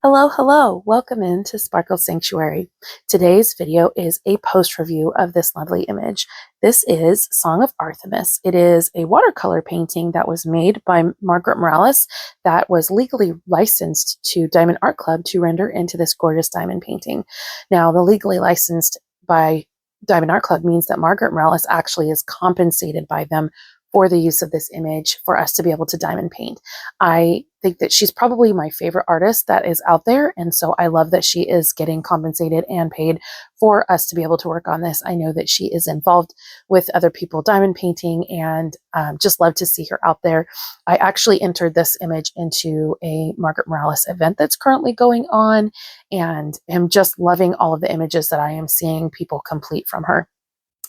Hello, hello. Welcome into Sparkle.Sanctuary. Today's video is a post review of this lovely image. This is Song of Arthemis. It is a watercolor painting that was made by Margaret Morales that was legally licensed to Diamond Art Club to render into this gorgeous diamond painting. Now, the legally licensed by Diamond Art Club means that Margaret Morales actually is compensated by them for the use of this image for us to be able to diamond paint. I think that she's probably my favorite artist that is out there, and so I love that she is getting compensated and paid for us to be able to work on this. I know that she is involved with other people diamond painting, and just love to see her out there. I actually entered this image into a Margaret Morales event that's currently going on, and am just loving all of the images that I am seeing people complete from her.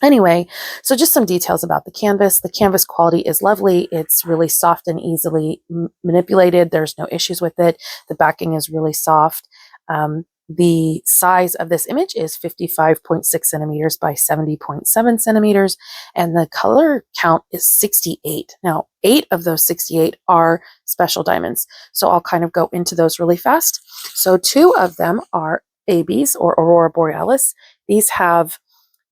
Anyway, so just some details about the canvas. The canvas quality is lovely. It's really soft and easily manipulated. There's no issues with it. The backing is really soft. The size of this image is 55.6 centimeters by 70.7 centimeters, and the color count is 68. Now, 8 of those 68 are special diamonds. So I'll kind of go into those really fast. So 2 of them are ABs or Aurora Borealis. These have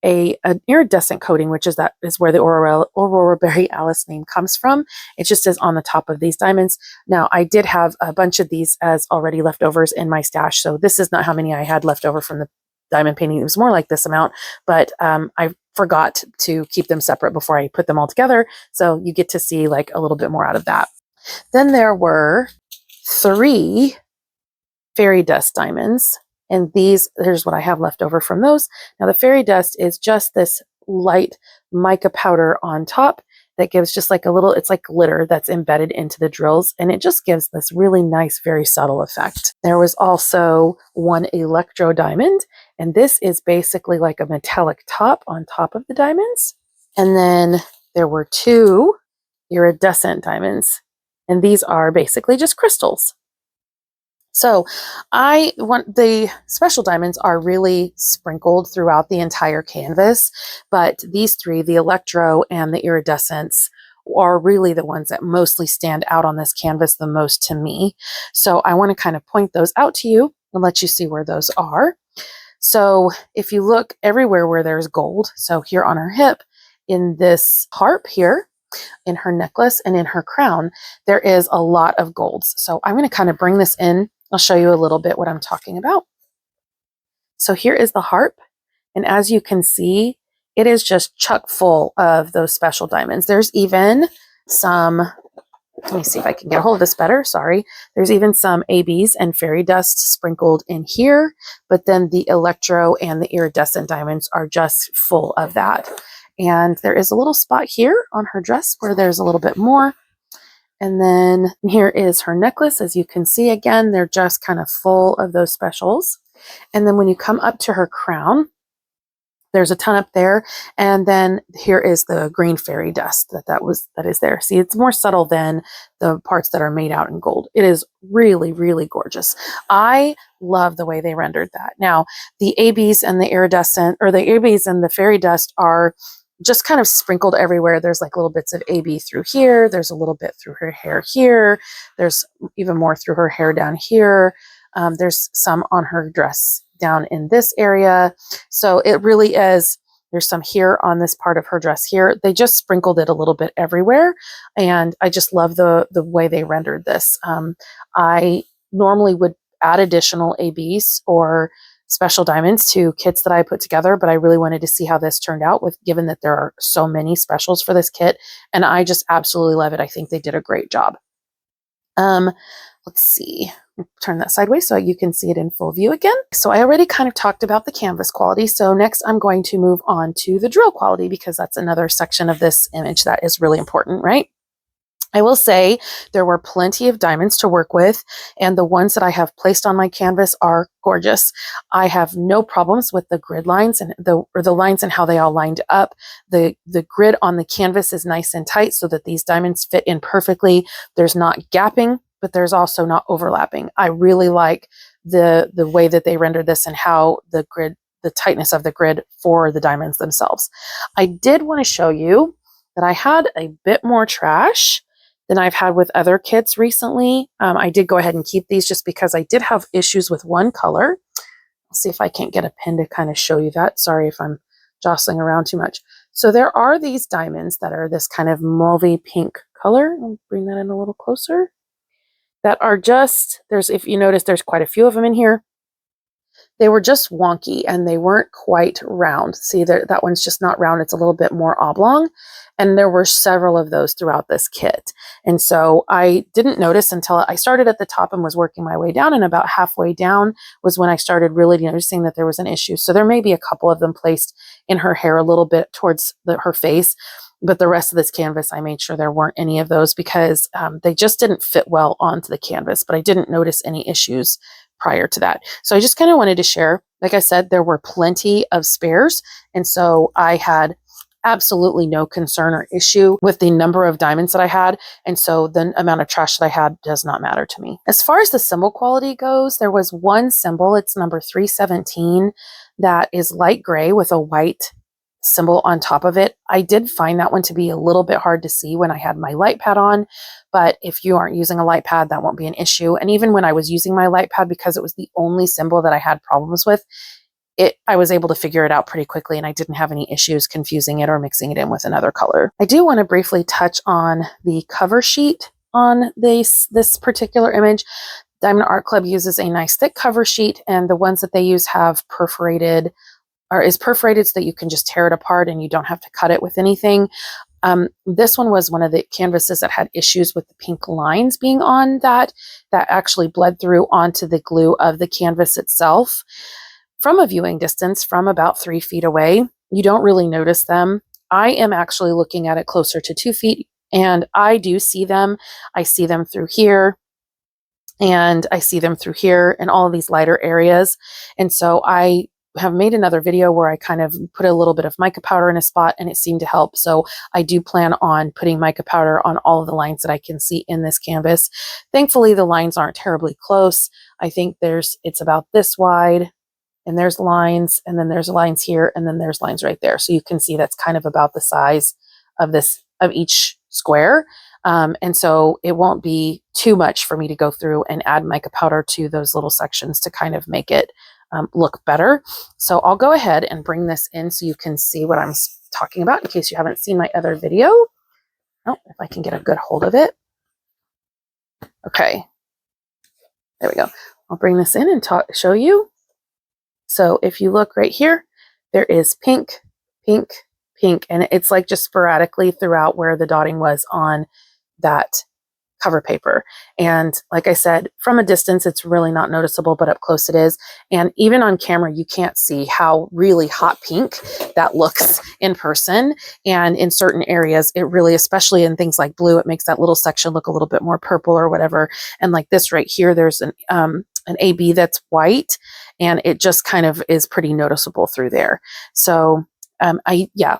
an iridescent coating, which is where the Aurora Borealis name comes from. It just is on the top of these diamonds. Now, I did have a bunch of these as already leftovers in my stash, so this is not how many I had left over from the diamond painting. It was more like this amount, but I forgot to keep them separate before I put them all together, so you get to see like a little bit more out of that. Then there were 3 fairy dust diamonds. And here's what I have left over from those. Now, the fairy dust is just this light mica powder on top that gives just like it's like glitter that's embedded into the drills. And it just gives this really nice, very subtle effect. There was also 1 electro diamond. And this is basically like a metallic top on top of the diamonds. And then there were 2 iridescent diamonds. And these are basically just crystals. So the special diamonds are really sprinkled throughout the entire canvas, but these 3, the electro and the iridescence, are really the ones that mostly stand out on this canvas the most to me. So I want to kind of point those out to you and let you see where those are. So if you look everywhere where there's gold, so here on her hip, in this harp here, in her necklace, and in her crown, there is a lot of golds. So I'm going to kind of bring this in. I'll show you a little bit what I'm talking about. So here is the harp. And as you can see, it is just chock full of those special diamonds. There's even some, let me see if I can get a hold of this better. Sorry. There's even some ABs and fairy dust sprinkled in here, but then the electro and the iridescent diamonds are just full of that. And there is a little spot here on her dress where there's a little bit more. And then here is her necklace. As you can see, again, they're just kind of full of those specials. And then when you come up to her crown, there's a ton up there. And then here is the green fairy dust that is there. See, it's more subtle than the parts that are made out in gold. It is really, really gorgeous. I love the way they rendered that. Now, the ABs and the iridescent, or the ABs and the fairy dust, are just kind of sprinkled everywhere. There's like little bits of AB through here. There's a little bit through her hair here. There's even more through her hair down here. There's some on her dress down in this area. So it really is, there's some here on this part of her dress here. They just sprinkled it a little bit everywhere. And I just love the way they rendered this. I normally would add additional ABs or special diamonds to kits that I put together, but I really wanted to see how this turned out, given that there are so many specials for this kit, and I just absolutely love it. I think they did a great job. Let's see, turn that sideways so you can see it in full view again. So I already kind of talked about the canvas quality. So next I'm going to move on to the drill quality, because that's another section of this image that is really important, right? I will say there were plenty of diamonds to work with, and the ones that I have placed on my canvas are gorgeous. I have no problems with the grid lines and the lines and how they all lined up. The grid on the canvas is nice and tight so that these diamonds fit in perfectly. There's not gapping, but there's also not overlapping. I really like the way that they rendered this and how the tightness of the grid for the diamonds themselves. I did want to show you that I had a bit more trash than I've had with other kits recently. I did go ahead and keep these just because I did have issues with one color. I'll see if I can't get a pin to kind of show you that. Sorry if I'm jostling around too much. So there are these diamonds that are this kind of mauve pink color. I'll bring that in a little closer. That are just, if you notice, there's quite a few of them in here. They were just wonky and they weren't quite round. See, that one's just not round. It's a little bit more oblong. And there were several of those throughout this kit. And so I didn't notice until I started at the top and was working my way down. And about halfway down was when I started really noticing that there was an issue. So there may be a couple of them placed in her hair a little bit towards her face. But the rest of this canvas, I made sure there weren't any of those because they just didn't fit well onto the canvas. But I didn't notice any issues prior to that. So I just kind of wanted to share, like I said, there were plenty of spares. And so I had absolutely no concern or issue with the number of diamonds that I had. And so the amount of trash that I had does not matter to me. As far as the symbol quality goes, there was one symbol, it's number 317, that is light gray with a white symbol on top of it. I did find that one to be a little bit hard to see when I had my light pad on, but if you aren't using a light pad, that won't be an issue. And even when I was using my light pad, because it was the only symbol that I had problems with, I was able to figure it out pretty quickly and I didn't have any issues confusing it or mixing it in with another color. I do want to briefly touch on the cover sheet on this particular image. Diamond Art Club uses a nice thick cover sheet, and the ones that they use have perforated so that you can just tear it apart and you don't have to cut it with anything. This one was one of the canvases that had issues with the pink lines being on that actually bled through onto the glue of the canvas itself. From a viewing distance, from about 3 feet away, you don't really notice them. I am actually looking at it closer to 2 feet, and I do see them. I see them through here, and I see them through here in all of these lighter areas. And so I have made another video where I kind of put a little bit of mica powder in a spot and it seemed to help. So I do plan on putting mica powder on all of the lines that I can see in this canvas. Thankfully, the lines aren't terribly close. I think it's about this wide, and there's lines, and then there's lines here, and then there's lines right there. So you can see that's kind of about the size of each square. And so it won't be too much for me to go through and add mica powder to those little sections to kind of make it look better. So I'll go ahead and bring this in so you can see what I'm talking about in case you haven't seen my other video. Oh, if I can get a good hold of it. Okay, there we go. I'll bring this in and show you. So if you look right here, there is pink, pink, pink, and it's like just sporadically throughout where the dotting was on that cover paper. And like I said, from a distance, it's really not noticeable, but up close it is. And even on camera, you can't see how really hot pink that looks in person. And in certain areas, it really, especially in things like blue, it makes that little section look a little bit more purple or whatever. And like this right here, there's an AB that's white, and it just kind of is pretty noticeable through there. So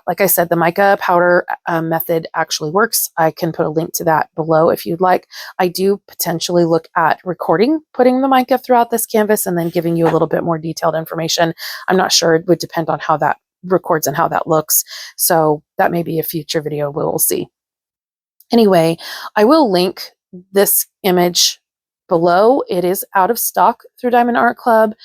like I said, the mica powder method actually works. I can put a link to that below if you'd like. I do potentially look at putting the mica throughout this canvas and then giving you a little bit more detailed information. I'm not sure. It would depend on how that records and how that looks. So that may be a future video. We'll see. Anyway, I will link this image below. It is out of stock through Diamond Art Club.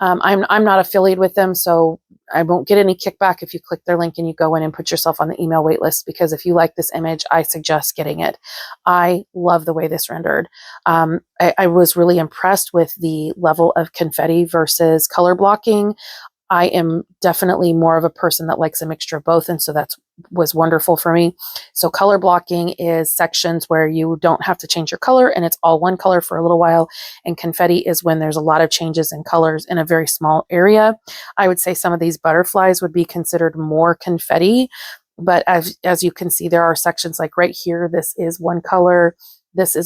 I'm not affiliated with them, so I won't get any kickback if you click their link and you go in and put yourself on the email wait list, because if you like this image, I suggest getting it. I love the way this rendered. I was really impressed with the level of confetti versus color blocking. I am definitely more of a person that likes a mixture of both, and so that was wonderful for me. So color blocking is sections where you don't have to change your color and it's all one color for a little while, and confetti is when there's a lot of changes in colors in a very small area. I would say some of these butterflies would be considered more confetti, but as you can see, there are sections like right here, this is one color. This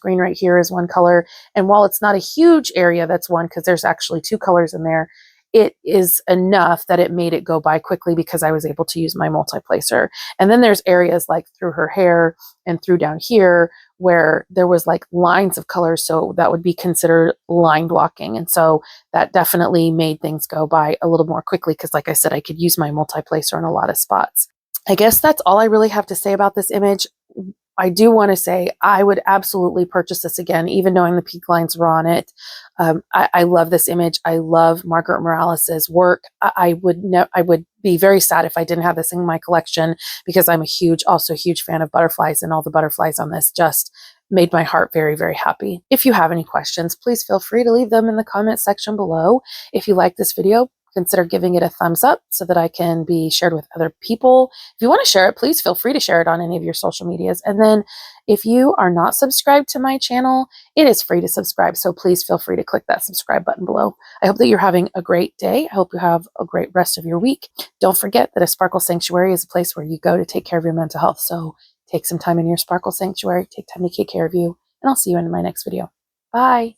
green right here is one color. And while it's not a huge area that's one, because there's actually two colors in there, it is enough that it made it go by quickly because I was able to use my multiplacer. And then there's areas like through her hair and through down here where there was like lines of colors. So that would be considered line blocking. And so that definitely made things go by a little more quickly because, like I said, I could use my multiplacer in a lot of spots. I guess that's all I really have to say about this image. I do want to say I would absolutely purchase this again, even knowing the peak lines were on it. I love this image. I love Margaret Morales's work. I would be very sad if I didn't have this in my collection, because I'm also a huge fan of butterflies, and all the butterflies on this just made my heart very, very happy. If you have any questions, please feel free to leave them in the comment section below. If you like this video, consider giving it a thumbs up so that I can be shared with other people. If you want to share it, please feel free to share it on any of your social medias. And then if you are not subscribed to my channel, it is free to subscribe. So please feel free to click that subscribe button below. I hope that you're having a great day. I hope you have a great rest of your week. Don't forget that a Sparkle Sanctuary is a place where you go to take care of your mental health. So take some time in your Sparkle Sanctuary, take time to take care of you, and I'll see you in my next video. Bye.